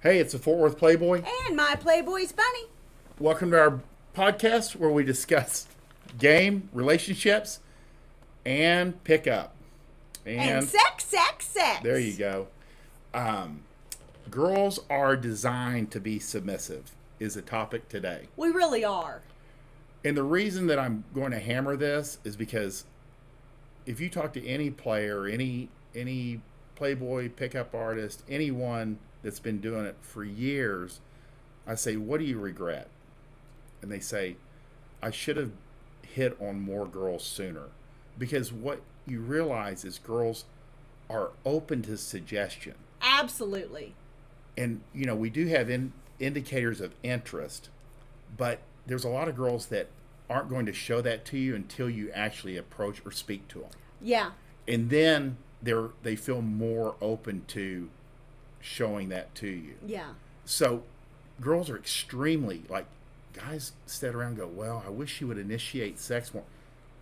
Hey, it's the Fort Worth Playboy. And my Playboys Bunny. Welcome to our podcast where we discuss game, relationships, and pickup. And sex. There you go. Girls are designed to be submissive is the topic today. We really are. And the reason that I'm going to hammer this is because if you talk to any player, any Playboy pickup artist, anyone that's been doing it for years, I say, what do you regret? And they say, I should have hit on more girls sooner. Because what you realize is girls are open to suggestion. Absolutely. And, we do have indicators of interest, but there's a lot of girls that aren't going to show that to you until you actually approach or speak to them. Yeah. And then they feel more open to showing that to you. Yeah. So girls are extremely, guys sit around and go, well, I wish she would initiate sex more.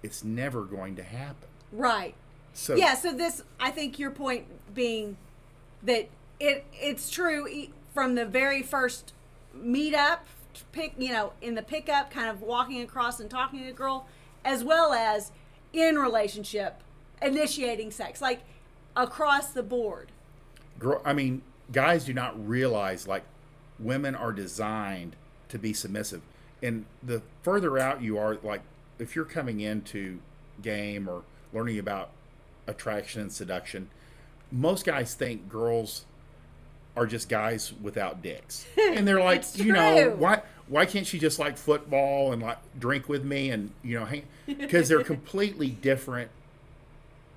It's never going to happen. Right. So this, I think your point being that it's true from the very first meetup, in the pickup, kind of walking across and talking to a girl, as well as in relationship, initiating sex, like across the board. Guys do not realize women are designed to be submissive. And the further out you are, if you're coming into game or learning about attraction and seduction, most guys think girls are just guys without dicks. And they're like, why can't she just like football and drink with me and, hang? Because they're completely different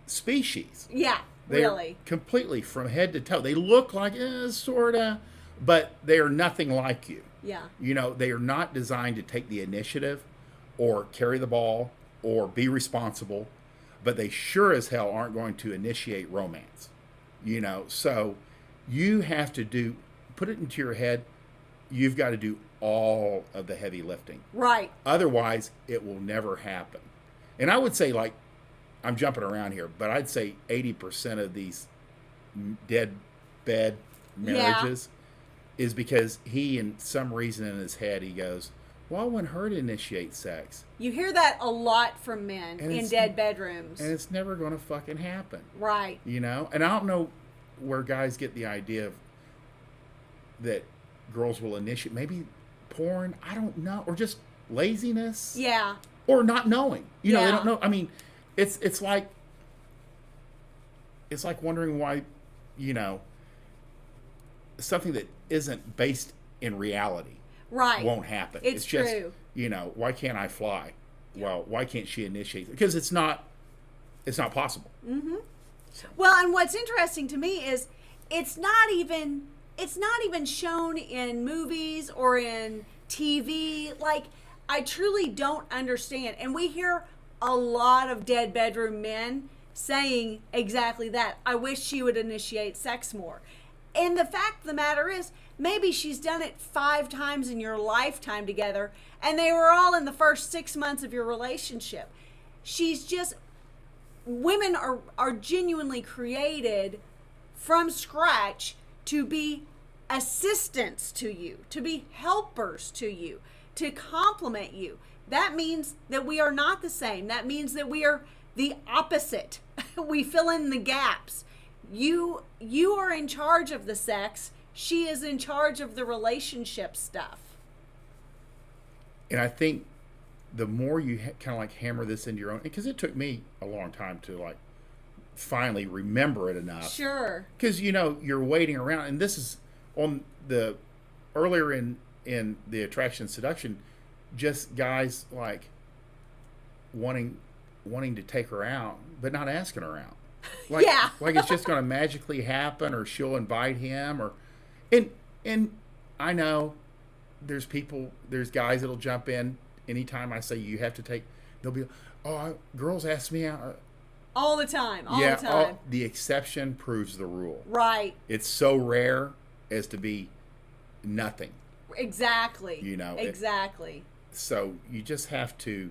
species. Yeah. They're really completely from head to toe. They look like sorta, but they are nothing like you. Yeah. They are not designed to take the initiative or carry the ball or be responsible, but they sure as hell aren't going to initiate romance. So you have to put it into your head, you've got to do all of the heavy lifting. Right. Otherwise, it will never happen. And I would say I'm jumping around here, but I'd say 80% of these dead bed marriages is because he, in some reason in his head, he goes, well, I want her to initiate sex. You hear that a lot from men in dead bedrooms. And it's never going to fucking happen. Right. And I don't know where guys get the idea that girls will initiate. Maybe porn, I don't know. Or just laziness. Yeah. Or not knowing. They don't know. It's like wondering why, something that isn't based in reality won't happen. It's just, true. Why can't I fly? Yeah. Well, why can't she initiate? Because it's not possible. Mm-hmm. So. Well, and what's interesting to me is it's not even shown in movies or in TV. I truly don't understand. And we hear a lot of dead bedroom men saying exactly that. I wish she would initiate sex more. And the fact of the matter is, maybe she's done it 5 times in your lifetime together, and they were all in the first 6 months of your relationship. Women are genuinely created from scratch to be assistants to you, to be helpers to you, to complement you. That means that we are not the same. That means that we are the opposite. We fill in the gaps. You are in charge of the sex. She is in charge of the relationship stuff. And I think the more you kind of hammer this into your own, because it took me a long time to finally remember it enough. Sure. Because you're waiting around, and this is on the earlier in the attraction seduction, just guys wanting to take her out, but not asking her out. It's just going to magically happen, or she'll invite him, and I know there's guys that'll jump in anytime I say you have to take. They'll be, girls ask me out all the time. The time. The exception proves the rule. Right. It's so rare as to be nothing. Exactly. Exactly. So you just have to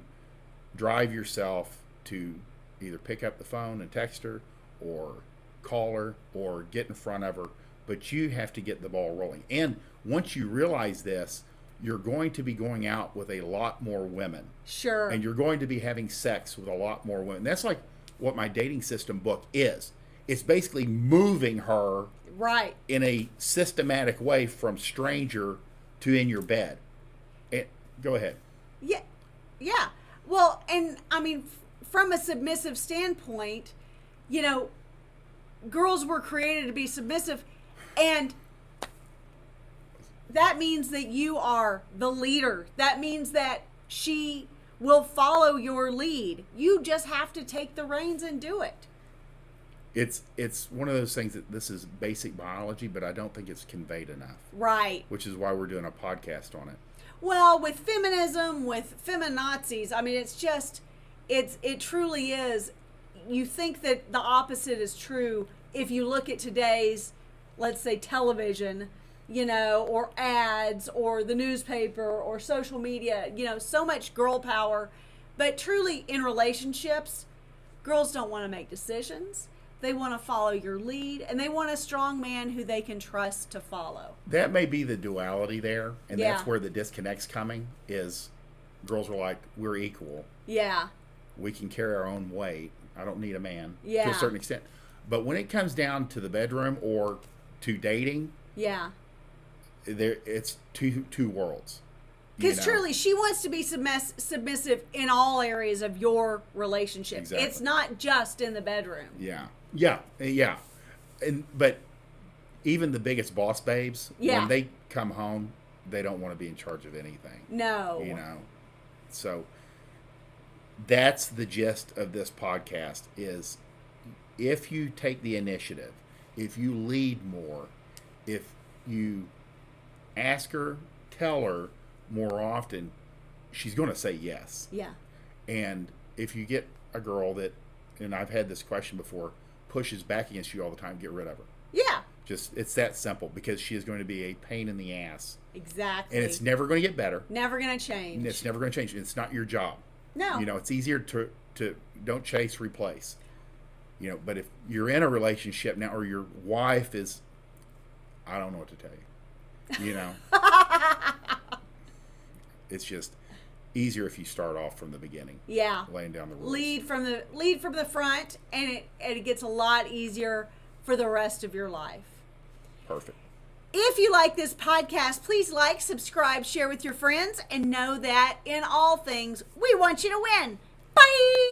drive yourself to either pick up the phone and text her or call her or get in front of her. but you have to get the ball rolling. And once you realize this, you're going to be going out with a lot more women. Sure. And you're going to be having sex with a lot more women. That's like what my dating system book is. It's basically moving her right in a systematic way from stranger to in your bed. And, go ahead. Yeah. Yeah. Well, and I mean, from a submissive standpoint, you know, girls were created to be submissive, and that means that you are the leader. That means that she will follow your lead. You just have to take the reins and do it. It's one of those things that this is basic biology, but I don't think it's conveyed enough. Right. Which is why we're doing a podcast on it. Well, with feminism, with feminazis, I mean, it's just, it truly is. You think that the opposite is true if you look at today's, let's say, television, you know, or ads, or the newspaper, or social media, you know, so much girl power. But truly, in relationships, girls don't want to make decisions. They want to follow your lead, and they want a strong man who they can trust to follow. That may be the duality there, and Yeah. that's where the disconnect's coming, is girls are like, we're equal. Yeah. We can carry our own weight. I don't need a man to Yeah. a certain extent. But when it comes down to the bedroom or to dating, Yeah. it's two worlds. Because truly, she wants to be submissive in all areas of your relationship. Exactly. It's not just in the bedroom. Yeah. But even the biggest boss babes, Yeah. when they come home, they don't want to be in charge of anything. No. You know, so that's the gist of this podcast is if you take the initiative, if you lead more, if you ask her, tell her more often, she's going to say yes. Yeah. And if you get a girl that, and I've had this question before, pushes back against you all the time, get rid of her. Yeah. Just, it's that simple, because she is going to be a pain in the ass. Exactly. And it's never going to get better. Never going to change. And it's never going to change. It's not your job. No. You know, it's easier to don't chase, replace. You know, but if you're in a relationship now, or your wife is, I don't know what to tell you. You know, it's just easier if you start off from the beginning. Yeah. Laying down the rules. Lead from the front, and it gets a lot easier for the rest of your life. Perfect. If you like this podcast, please like, subscribe, share with your friends, and know that in all things, we want you to win. Bye!